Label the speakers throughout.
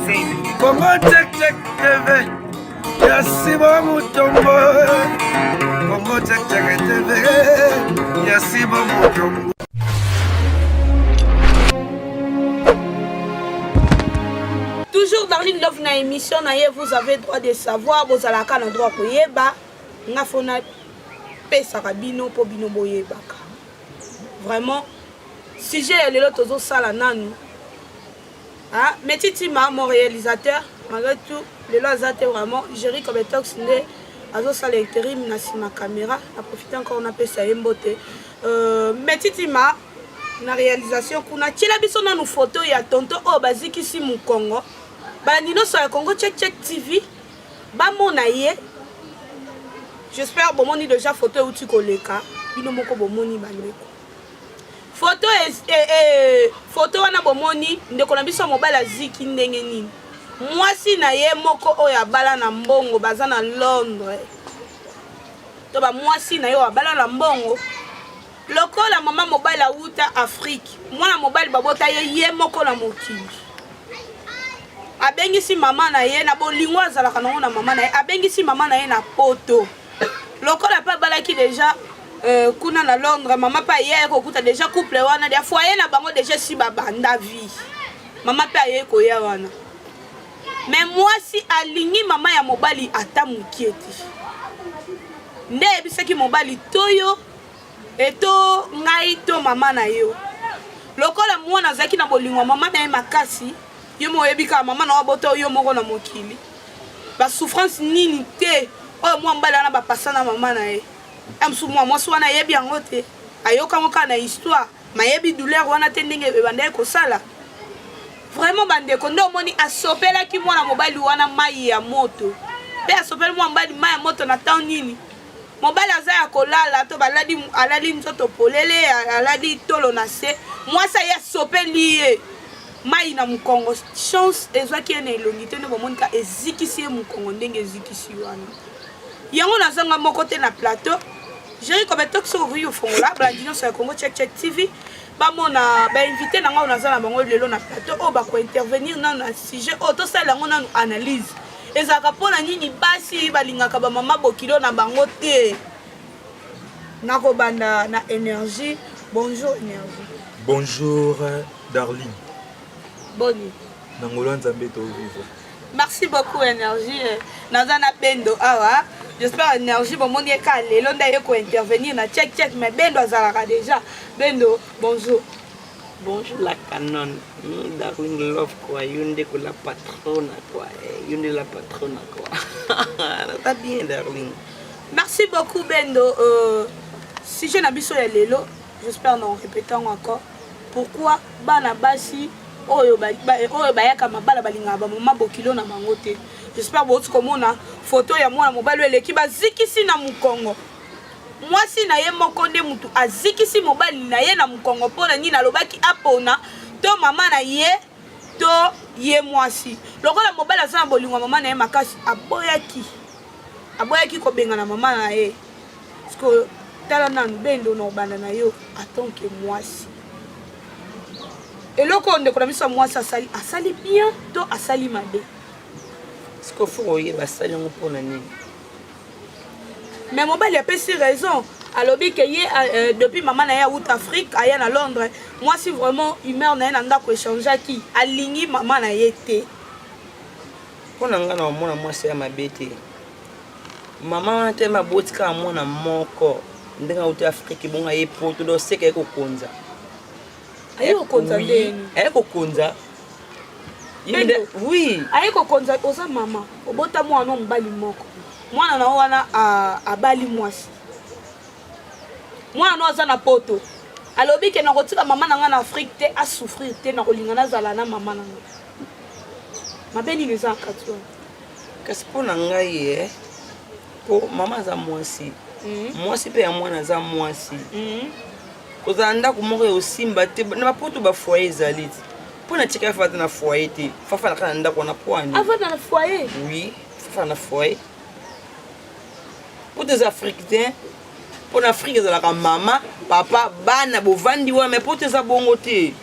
Speaker 1: Congo check check TV. Yasiba Mutombo. Congo check check TV. Yasiba Mutombo.
Speaker 2: Toujours dans une autre émission, vous avez droit de savoir, vous avez le droit de yeba, nga fona pesa kabino po bino boyeba. Vraiment, sujet le lot tozo sala nanu. Ah, mais Titima, mon réalisateur, malgré tout, le lot azate vraiment, Jerry comme tox ndé azo sala intérim na sima caméra, a profité encore on appelle ça emboté. Mais Titima na réalisation kuna tila biso na nous photo ya tonto o baziki si mu Congo. Bandino sur Congo check check TV. Ba mona ye. J'espère bon moni déjà photo où tu koleka. Bino moko bon moni bandeko. Photo photo wana bon moni ndeko na biso mobile aziki ndenge nini. Mwasi na ye moko oya bala na mbongo baza na Londres. To ba mwasi na yo bala na mbongo. Lokola mama mobile auta Afrique. Mwana mobile babota ye moko na mokili. Abengisi mama na ye na bolingo azalaka nango na mama na ye abengisi mama na ye na poto lokola pa balaki déjà kuna na Londres mama pa ye kokuta déjà couple wana dia foyer na bango déjà si babanda vie mama pa ye ko ya wana mais moi si alingi mama ya mobali ata mukieti nde ebisaki mobali toyo eto ngai to mama na yo lokola mwana zaki na bolingo mama na ye makasi yo mo yebika mama na waboto yo moko na mokili ba souffrance nini te o mo mbala na ba pasana mama na ye amsu mo swana yebi yango te ayoka moka na histoire mayebi douleur wana te ndenge bande ko sala vraiment bande ko ndo moni asopela ki mwana mobali wana mai ya moto pe asopela mwana mobali mai ya moto na town nini mobali aza ya kolala to baladi alali nzoto polele aladi tolo na se mwasa ya sopeli ye mai na mukongo chance ezwaki ene elongite ne bomonika ezikisi mukongo ndenge ezikisi wana yango nazanga moko te na plateau Jerry comme tox au fongola blandino sur Congo check check TV ba mona ba invité na nga nazana bango lelo na plateau o ba ko intervenir na sujet o to sala ngo na analyse ezaka pona nini basi balingaka ba mama bokilo na bango te nako banda na énergie. Bonjour énergie.
Speaker 3: Bonjour Darling.
Speaker 2: Bonne.
Speaker 3: Merci
Speaker 2: beaucoup énergie. Nazana Bendo awa. J'espère énergie bon monde ka lelo ndaye ko intervenir na check check mais Bendo azalaka déjà. Bendo, bonjour.
Speaker 4: Bonjour la canon. Darling love quoi, yunde ko la patronne quoi. Yunde la patronne quoi. Ça bien Darling.
Speaker 2: Merci beaucoup Bendo. Si je n'abisso ya lelo, j'espère non répétons encore. Pourquoi bana basi oyo bayaka mabala balinga ba mama bokilo na bango te. J'espère que vous avez photo ya mwana mobali eleki bazikisi na mukongo. Mwasi na ye moko nde mutu azikisi mobali na ye na mukongo pona nini alobaki apona to mama na ye to ye mwasi. Lokola mobali azana bolingo mama na ye makasi aboyaki ko benga na mama na ye. Parce que tala nanu Bendo no banda na yo attend que mwasi. Et le qu'on est comme ça, moi, ça sali bien, toi, à sali mabe.
Speaker 4: Ce qu'il faut, il va salir pour l'année.
Speaker 2: Mais mon bel, il a pas si raison. Alors, depuis maman n'a out Afrique, ailleurs à Londres, moi, si vraiment humeur n'a un d'accord échanger qui, à ligner maman n'a été.
Speaker 4: Pour l'engagement, moi, c'est ma bête. Maman, t'es ma botte car moi, n'a mon corps. Dans out Afrique, bon, il est pour tout le monde, c'est qu'il y a konza.
Speaker 2: Ayeko konza ndeni.
Speaker 4: Ayeko konza. Oui.
Speaker 2: Ayeko konza oza mama. Obota mwana mbali moko. Mwana na wana abali mwasi. Mwana no aza na poto. Alobi ke na kotika mama na nga na Afrique te a souffrir te na kolinga na zala na mama na nga. Mabeni les ans 80.
Speaker 4: Kasi po na ngai po mama za mwasi. Mwasi pe ya mwana za mwasi. Kozanda kumoko yosimba te na poto ba foyer ezali pona tika fata na foyer te fafa na kana ndako na poani
Speaker 2: avant na foyer
Speaker 4: oui fafa na foyer pour des africains pour Afrique ezalaka mama papa bana bovandi wa mais poto za bongo te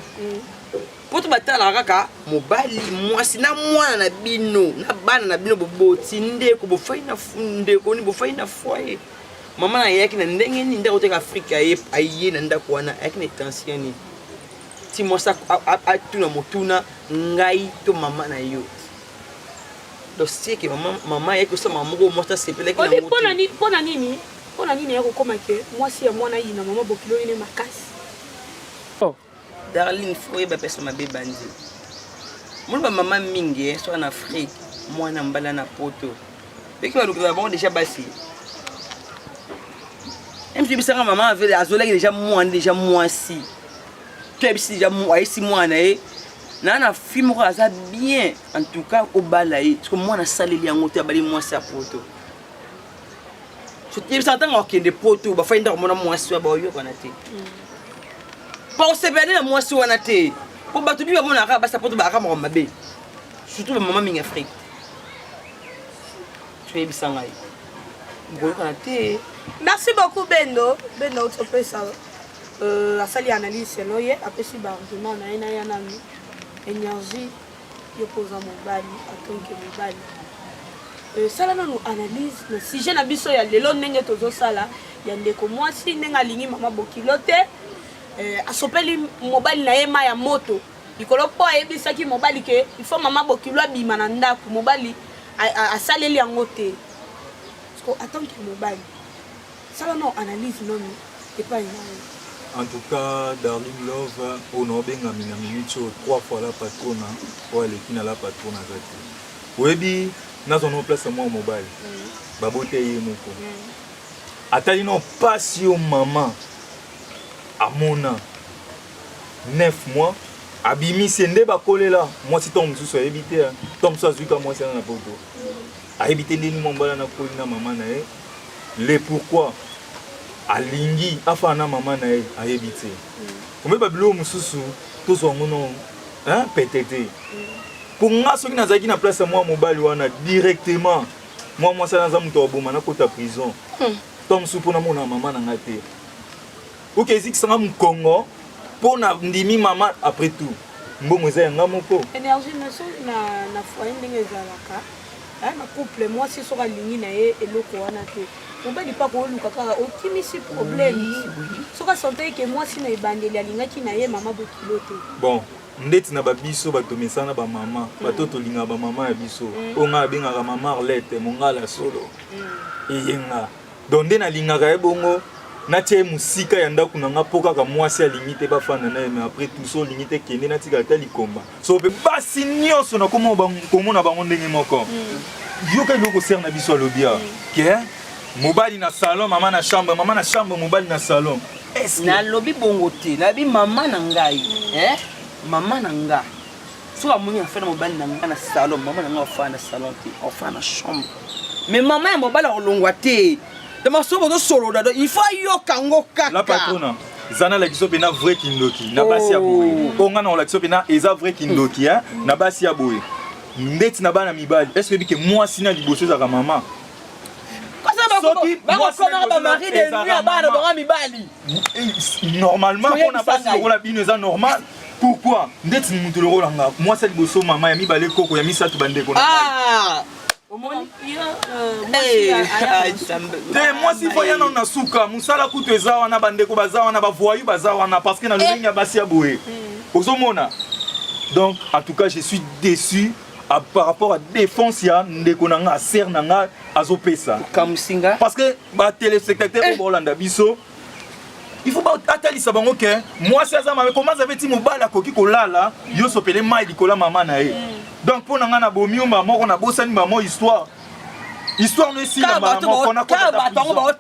Speaker 4: po to batala kaka mobali mwasi na mwana na bino na bana na bino boboti ndeko bofai na ndeko ni bofai na foyer mama na yaki na ndenge ni ndeko te Afrika aye na ndako wana yaki na tension ni ti mosa atuna motuna ngai to mama na yo dossier que maman yaki so mama go mosa sepele ki na moto
Speaker 2: pona nini yako koma ke mwasi ya mwana yina mama bokilo ni makasi
Speaker 4: Darling foi ba pesa mabeba nzi mulba mama mingi so en Afrique mwana mbala na poto beki ba lokela bon déjà basi même si bisanga maman avait azola déjà mwasi tu bisi déjà mwasi mwana na film ko aza bien en tout cas au balaye parce que mwana saleli yango te bali mwasi a poto so tu bisanga ngokende poto ba fainda ko mona mwasi wa ba yo kana te pour se bénir la moi sur anaté pour battre bien mon arabe ça pour te barrer mon mabé surtout maman min Afrique tu es bisangai bon anaté
Speaker 2: merci beaucoup Bendo tu peux ça la salle analyse c'est loyer après si ba argument na ya nami énergie yo posa mon bali attend que mon bali ça là nous analyse mais si j'ai na biso ya lelo ndenge tozo sala ya ndeko mwasi ndenga lingi mama bokilote asopeli mobali na yema ya moto ikolo po ayebisaki mobali ke il faut mama bokilo abima na ndako mobali asaleli yango te parce que attend que mobali ça non analyse non et pas
Speaker 3: En tout cas, Darling Love, on a bien amené 3 fois la patronne pour aller à la patronne à Zaki. Oui, nous avons place à moi au mobile. Babote et moko. Atali non passion maman. À mon an 9 mois. Abimi sende ba collé là. Moi si tombe sous éviter. Tombe soit zuka moi c'est na poto. A éviter ni mon bala na collé na maman na e. Le pourquoi alingi afana maman na e a éviter. Comme babilo mususu to so ngono hein pétété. Pour nga soki nazaki na place moi mobile wana directement. Moi ça na za muto oboma na kota prison. Tombe sous pour na mona maman na ngate. Ok, si ça me Congo pour na ndimi maman après tout. Mbongo za nga moko.
Speaker 2: Énergie na foyer ndenge zalaka. Na couple moi si soka lingi na ye eloko wana te. On peut pas ko luka kaka otimisi problème. Soka santé que moi si na ibandeli alingaki na ye maman bokilote.
Speaker 3: Bon, ndeti na babiso batomesana ba maman, batoto linga ba maman ya biso. Onga benga ka maman Arlette mongala solo. Eyenga. Donde na linga ka ebongo. Natie musika ya ndako nanga poka ka mwasi alimite bafana na mais après tout so limite kende na tika tali komba so pe basi nyonso na komona bango ndenge moko yoka loko ser na biso lobia ke mobali na salon mama na chambre mobali na salon
Speaker 4: est na lobi bongo te na bi mama na ngai mama na nga so amoni afana mobali na nga na salon mama na nga afana na salon te afana chambre mais mama ya mobali olongwa te. Il faut yokango kaka.
Speaker 3: La patronne, zana la kiso pena vrai kindoki, na basi ya boye. Onga na la kiso pena eza vrai kindoki hein, na basi ya boye. Ndeti na bana mibali. Est-ce que moi sina liboso za maman? Normalement on a pas si la bino eza normal. Pourquoi? Ndeti mutu lo langa. Moi ça liboso maman ya mibale koko ya misatu bandeko na.
Speaker 4: Ah.
Speaker 3: Moi si faut yana na suka musala kutu eza wana bandeko baza wana ba voyou baza wana parce que na lolenge ya basi ya boye. Ozomona. Donc en tout cas je suis déçu par rapport à défense ya ndeko nanga ser nanga azopesa.
Speaker 4: Kamsinga
Speaker 3: parce que ba téléspectateur au Bolanda biso il faut pas attali ça bango que moi c'est ça mais comment ça veut dire mobala koki kolala yo sopele mai dikola maman na e. Donc pour nanga na bomi maman on a bosani maman histoire ne si la maman on a quoi
Speaker 4: ba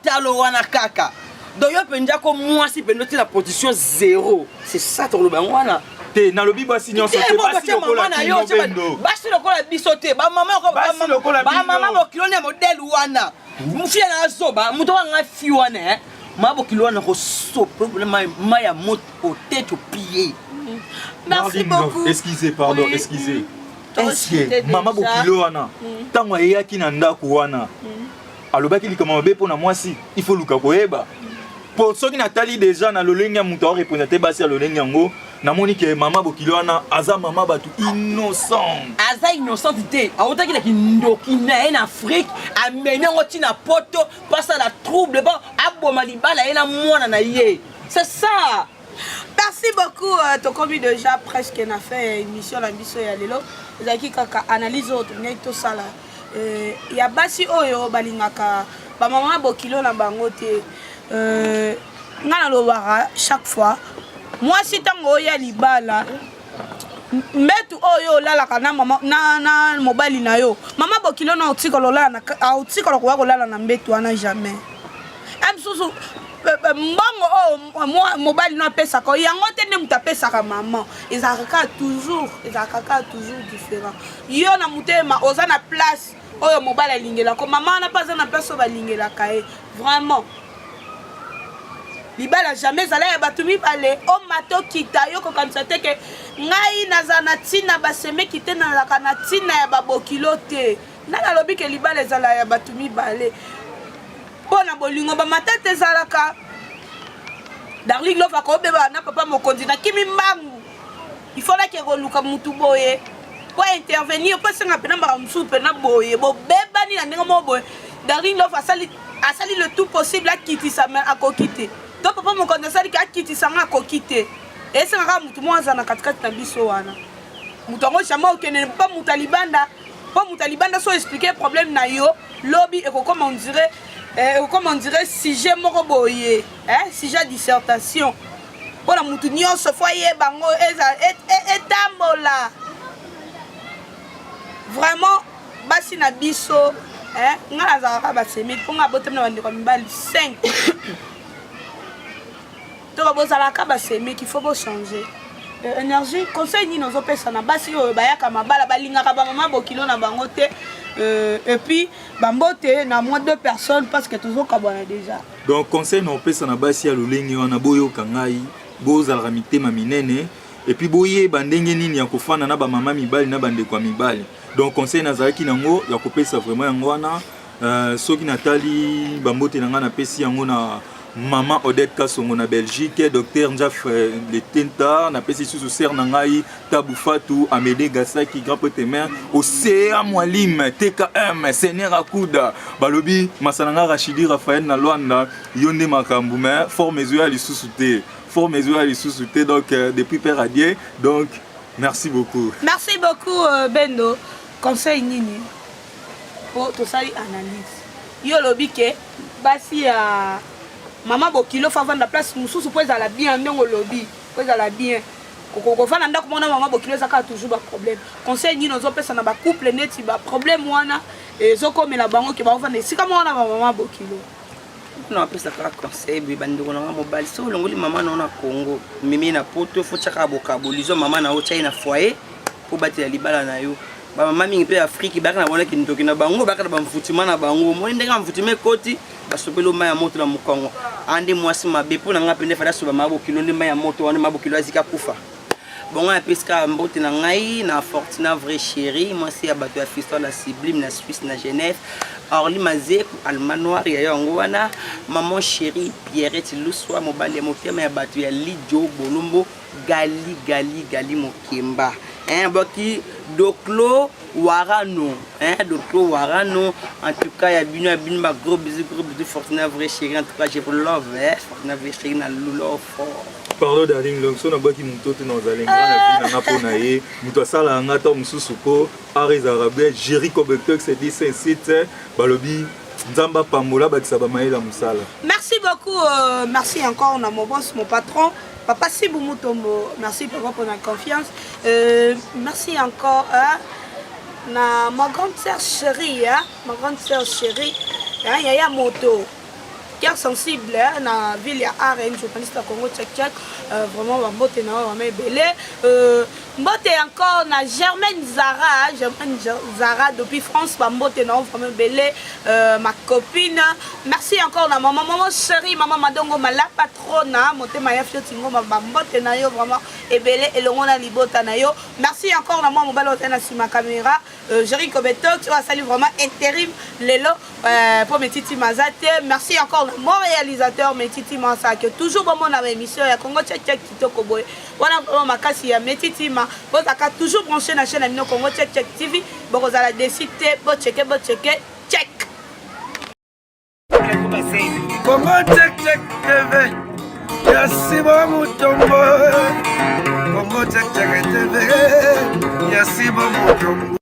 Speaker 4: talo wana kaka. Donc yo penja ko moi si penoti la position 0. C'est ça ton lobango wana.
Speaker 3: Te na lobi basi nyonso te basi lokola kingo bendo.
Speaker 4: Basi lokola bisote ba maman ko ba maman ko kilone modèle wana. Mufia na zoba muto nga fi wana mabo kilona ko so problème maya moto au tête au pied.
Speaker 2: Merci beaucoup.
Speaker 3: Excusez pardon, excusez. Est-ce que maman bokilo wana tango eyaki na ndako wana alobaki likama mabe pona mwasi il faut luka koyeba pour ceux qui natali déjà na lolenge muto représenter basi ya lolenge yango namoni ke mama bokilo wana aza mama batu innocent.
Speaker 4: Aza innocent te. Aotaki na kindoki na en Afrique, ameni ngo tina poto, passe la trouble bon, aboma libala ena mwana na ye. C'est ça.
Speaker 2: Merci beaucoup. Tu as déjà presque fait une émission la mission ya lelo. Zaki kaka analyse autre tout ça là. Ya basi oyo balingaka ba mama bokilo na bango te. Ngana lobara chaque fois. Moi si tango ya libala mbetu oyo lalaka na mama na mobali na yo. Mama bokilo na otikolo la na otikolo ko lala na mbetu ana jamais. Amsusu mbongo moi mobile no pesa ko yango te ne muta pesa ka maman ezaka toujours différent yo na mutema oza na place oyo mobile alingela ko maman na pas na place ba lingela kae vraiment libala jamais zala ya batumi balé o mato kita yo ko kanisa te ke ngai nazana tina baseme kite na la kana tina ya babokilo te na lobi ke libala zala ya batumi balé pona bolingo ba matete zalaka Darling Love akobeba na papa mokonzi na kimi mbangu il faut la ke roluka mutu boye pour intervenir pas senga pena ba msu pena boye bo beba ni na ndenge mo boye Darling Love asali le tout possible akiti sa main akokite to papa mokonzi asali ka akiti sa nga akokite et senga mutu mwanza na katikati na biso wana mutu ngo chama okene pas mutalibanda pas mutalibanda so expliquer problème na yo lobby et comme on dirait sujet moko boye sujet dissertation pona mutu nyonso foye bango etambola vraiment basi na biso ngala za ba semi ponga botem na bandi ko mibali 5 to ba bozala ka ba semi qu'il faut changer énergie conseil ni nozo pesa na basi oyo bayaka mabala balinga ka ba mama bokilo na bango te. Et puis bambote na moins 2 personnes parce que toujours kabana déjà.
Speaker 3: Donc conseil no pesa na basi ya lulengi wana boyo kangai bozala ramite maminene et puis boye bandenge nini ya kofana na ba mama mibali na bande kwa mibali. Donc conseil nazaki nango ya kopesa vraiment yango wana soki natali bambote nanga na pesi yango na Maman Odette Kassongo na Belgique, docteur Njaf Letenta, na pesi sous ser nangai, Taboufatu, Amédée Gassaki, grand potemer, Océa Mwalim, TKM, Seigneur Akouda, Balobi, Masananga Rachidi, Raphaël Nalwanda, Yonde Makamboume, fort mesure à l'issoussouté. Fort mesure à l'issoussouté, donc depuis Père Adier, donc merci beaucoup.
Speaker 2: Merci beaucoup Bendo. Conseil Nini pour tout ça analyse. Yo lobike, basi à Maman bokilo fa vendre la place mususu po ezala bien ndongo lobby po ezala bien koko fa nanda komona maman bokilo ezaka toujours ba problème conseil ni nozo pesa na ba couple neti ba problème wana ezokomela bango ke ba vendre sika mona maman bokilo
Speaker 4: na pesa ka conseil bi bandeko na mobile so longoli maman na Congo mimi na poto fo chaka bokabolizo maman na ocha ina foyer po batela libala na yo ba maman mingi pe Afrique ba kana bona kintoki na bango ba kana ba mfutima na bango mo ndenga mfutime koti basopelo maya moto na mukongo ande mwasi mabe po na nga pende fada soba mabokilo ndi maya moto wana mabokilo azika kufa bongo ya peska mbote na ngai na Fortuna vrai chéri mwasi ya bato ya fiston na Sublime na Suisse na Genève Orly Mazé almanoir ya yango wana maman chéri Pierrette Luswa mobali ya motema ya bato ya Lidio Bolombo gali mokemba boki Doclo Warano Doclo Warano en tout cas ya bino ba gros bisous Fortuna vrai chéri en tout cas je vous love Fortuna vrai chéri na love
Speaker 3: Parlo Darling Love so na baki mutote na zalenga na bina na pona ye muto sala ngata mususu ko Ares Arabe Jericho Bektok c'est dit c'est site balobi nzamba pamola bakisa ba maela musala.
Speaker 2: Merci beaucoup merci encore on a mon boss mon patron Papa Sibou Mutombo, merci pour la confiance. Merci encore à ma grande sœur chérie, Yaya Moto, cœur sensible, na ville ya Arène, journaliste à Congo Tchèque, vraiment ma beauté na ma belé. Mbote encore na Germaine Zara depuis France, mbote na vraiment belé ma copine. Merci encore na maman chérie, maman Madongo la patrona, moté ma yafio tingo ma mbote na yo vraiment ebelé et longo na libota na yo. Merci encore na moi mobile hôtel na ma caméra, Jericho Betok, tu vas saluer vraiment intérim lelo pour mes titi mazate. Merci encore na mon réalisateur mes titi Mansa que toujours bon mon émission ya Congo Tchèque kitoko boy. Voilà vraiment makasi ya mes titi ma. Vous avez toujours branché la chaîne Amino Congo Check TV. Vous allez décider, vous checker, check.
Speaker 1: Congo Check TV. Yasi Bamutombo. Congo Check TV. Yasi Bamutombo.